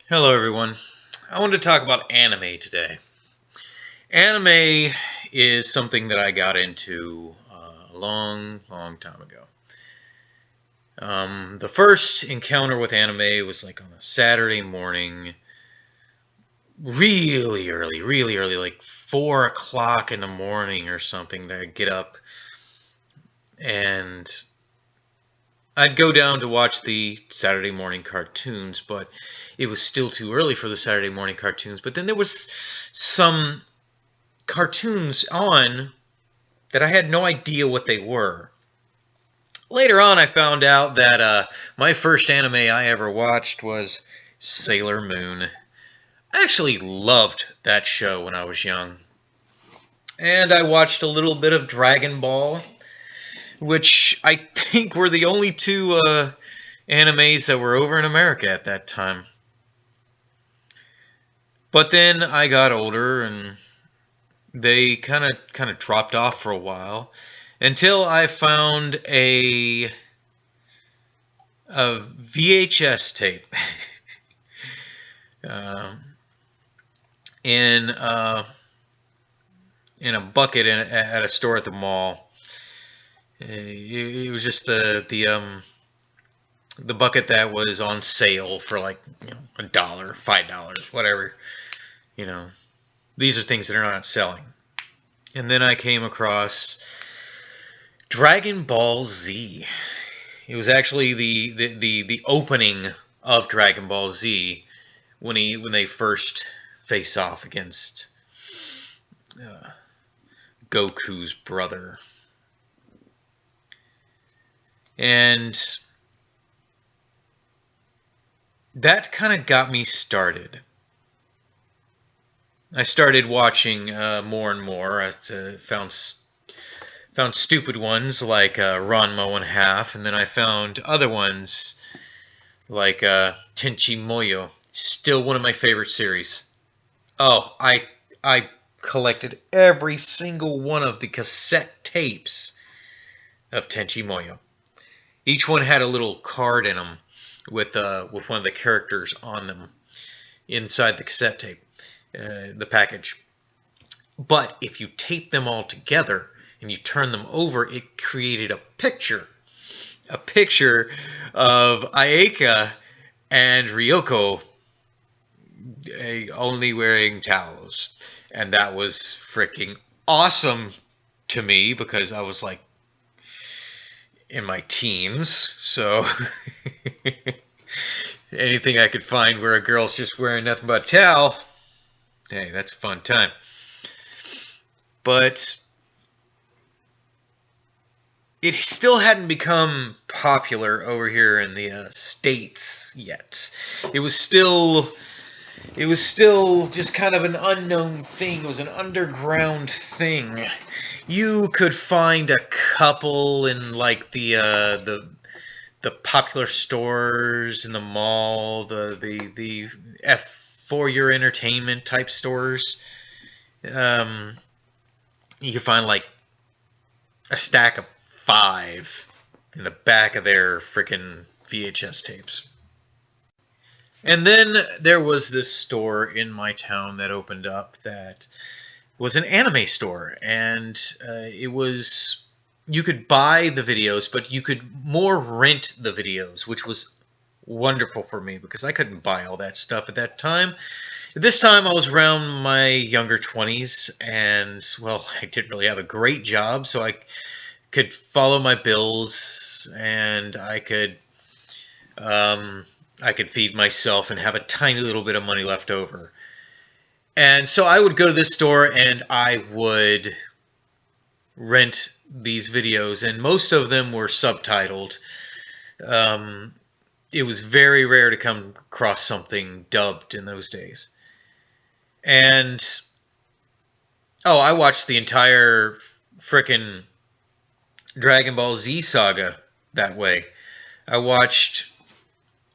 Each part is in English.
Hello, everyone. I wanted to talk about anime today. Anime is something that I got into a long, long time ago. The first encounter with anime was like on a Saturday morning, really early, like 4 o'clock in the morning or something. That I'd get up and I'd go down to watch the Saturday morning cartoons, but it was still too early for the Saturday morning cartoons. But then there was some cartoons on that I had no idea what they were. Later on, I found out that my first anime I ever watched was Sailor Moon. I actually loved that show when I was young. And I watched a little bit of Dragon Ball, which I think were the only two animes that were over in America at that time. But then I got older and they kind of dropped off for a while until I found a VHS tape uh, in in a bucket at a store at the mall. It was just the bucket that was on sale for like $1, $5, whatever. You know, these are things that are not selling. And then I came across Dragon Ball Z. It was actually the opening of Dragon Ball Z when they first face off against uh, Goku's brother, and that kind of got me started. I started watching more and more. I found stupid ones like Ranma and Half, and then I found other ones like Tenchi Moyo. Still one of my favorite series. Oh, I collected every single one of the cassette tapes of Tenchi Moyo. Each one had a little card in them with one of the characters on them inside the cassette tape, the package. But if you tape them all together and you turn them over, it created a picture of Ayeka and Ryoko only wearing towels. And that was freaking awesome to me because I was like in my teens. So anything I could find where a girl's just wearing nothing but a towel, hey, that's a fun time. But it still hadn't become popular over here in the States yet. It was still it was still just kind of an unknown thing. It was an underground thing. You could find a couple in like the popular stores in the mall, the F for your entertainment type stores. Um, you could find like a stack of five in the back of their freaking VHS tapes. And then there was this store in my town that opened up that was an anime store, and it was you could buy the videos, but you could more rent the videos, which was wonderful for me because I couldn't buy all that stuff at that time. At this time, I was around my younger 20s, and well, I didn't really have a great job, so I could follow my bills, and I could feed myself and have a tiny little bit of money left over. And so I would go to this store and I would rent these videos, and most of them were subtitled. Um, it was very rare to come across something dubbed in those days. And oh, I watched the entire frickin' Dragon Ball Z saga that way. I watched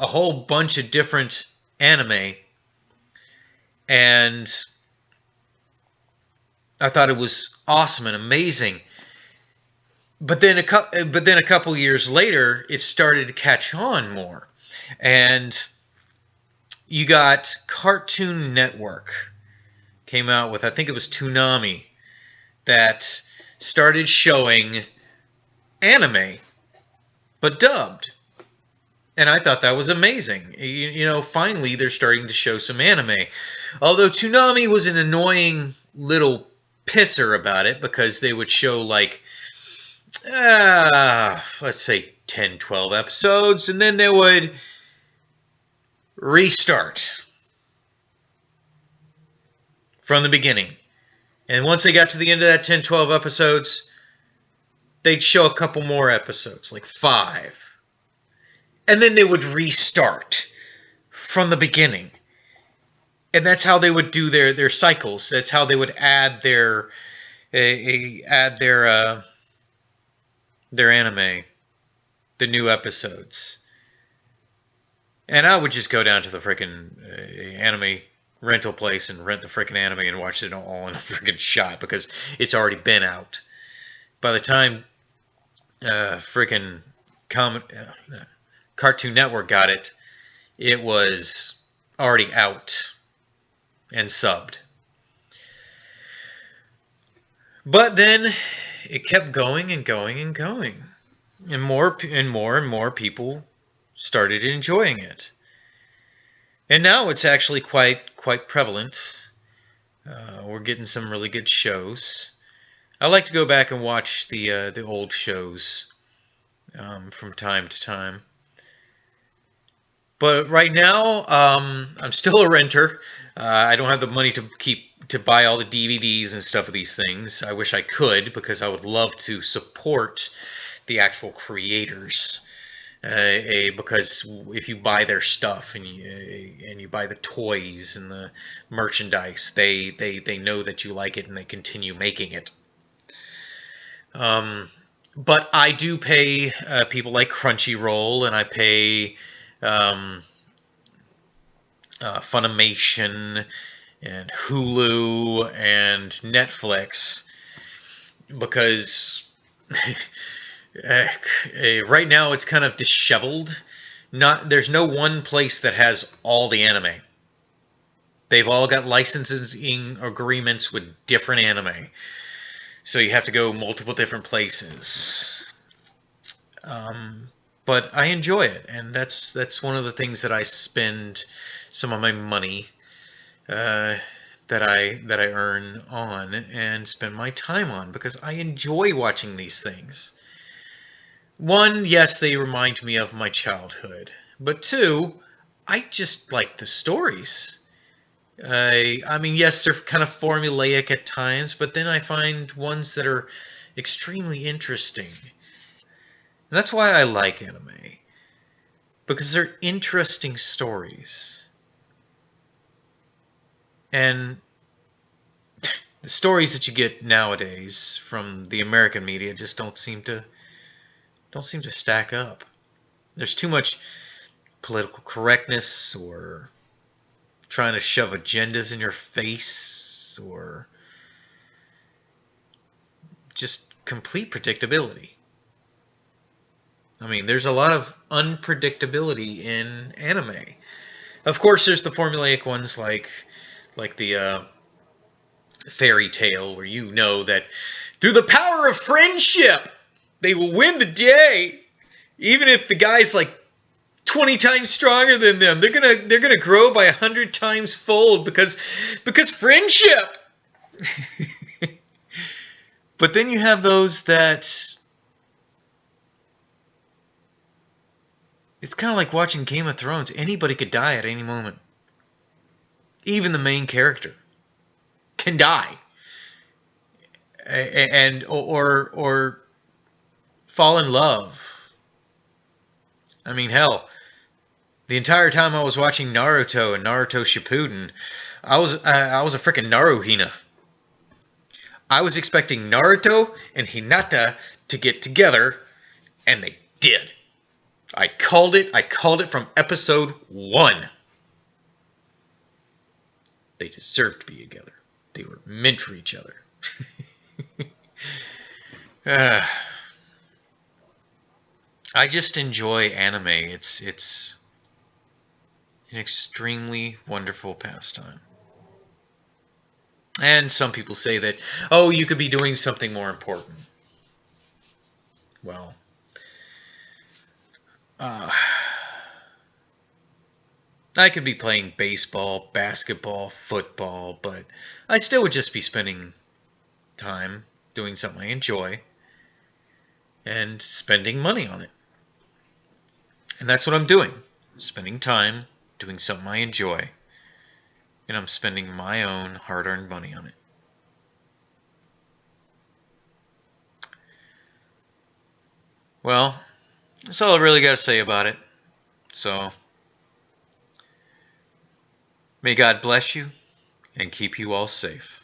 a whole bunch of different anime, and I thought it was awesome and amazing. But then a couple years later, it started to catch on more, and You got Cartoon Network came out with, I think it was Toonami, that started showing anime, but dubbed. And I thought that was amazing. You know, finally they're starting to show some anime. Although Toonami was an annoying little pisser about it because they would show like, let's say 10, 12 episodes, and then they would restart from the beginning. And once they got to the end of that 10, 12 episodes, they'd show a couple more episodes, like 5. And then they would restart from the beginning. And that's how they would do their cycles. That's how they would add their anime, the new episodes. And I would just go down to the freaking anime rental place and rent the freaking anime and watch it all in a freaking shot because it's already been out. By the time freaking Cartoon Network got it, it was already out and subbed. But then it kept going and going and going. And more and more people started enjoying it. And now it's actually quite prevalent. We're getting some really good shows. I like to go back and watch the old shows from time to time. But right now, I'm still a renter. I don't have the money to buy all the DVDs and stuff of these things. I wish I could because I would love to support the actual creators. Because if you buy their stuff and you buy the toys and the merchandise, they know that you like it and they continue making it. But I do pay people like Crunchyroll, and I pay Funimation and Hulu and Netflix because right now it's kind of disheveled. There's no one place that has all the anime. They've all got licensing agreements with different anime, so you have to go multiple different places. But I enjoy it, and that's one of the things that I spend some of my money that I earn on and spend my time on because I enjoy watching these things. One, yes, they remind me of my childhood, but two, I just like the stories. I mean, yes, they're kind of formulaic at times, but then I find ones that are extremely interesting. And that's why I like anime, because they're interesting stories. And the stories that you get nowadays from the American media just don't seem to stack up. There's too much political correctness or trying to shove agendas in your face or just complete predictability. I mean, there's a lot of unpredictability in anime. Of course, there's the formulaic ones like the fairy tale, where you know that through the power of friendship, they will win the day. Even if the guy's like 20 times stronger than them, they're gonna grow by 100 times fold because friendship. But then you have those that it's kind of like watching Game of Thrones. Anybody could die at any moment. Even the main character can die, and or fall in love. I mean, hell, the entire time I was watching Naruto and Naruto Shippuden, I was a freaking Naruhina. I was expecting Naruto and Hinata to get together, and they did. I called it from episode 1. They deserved to be together. They were meant for each other. I just enjoy anime. It's an extremely wonderful pastime. And some people say that, oh, you could be doing something more important. Well, I could be playing baseball, basketball, football, but I still would just be spending time doing something I enjoy and spending money on it. And that's what I'm doing. Spending time doing something I enjoy. And I'm spending my own hard-earned money on it. Well, that's all I really got to say about it. So, may God bless you and keep you all safe.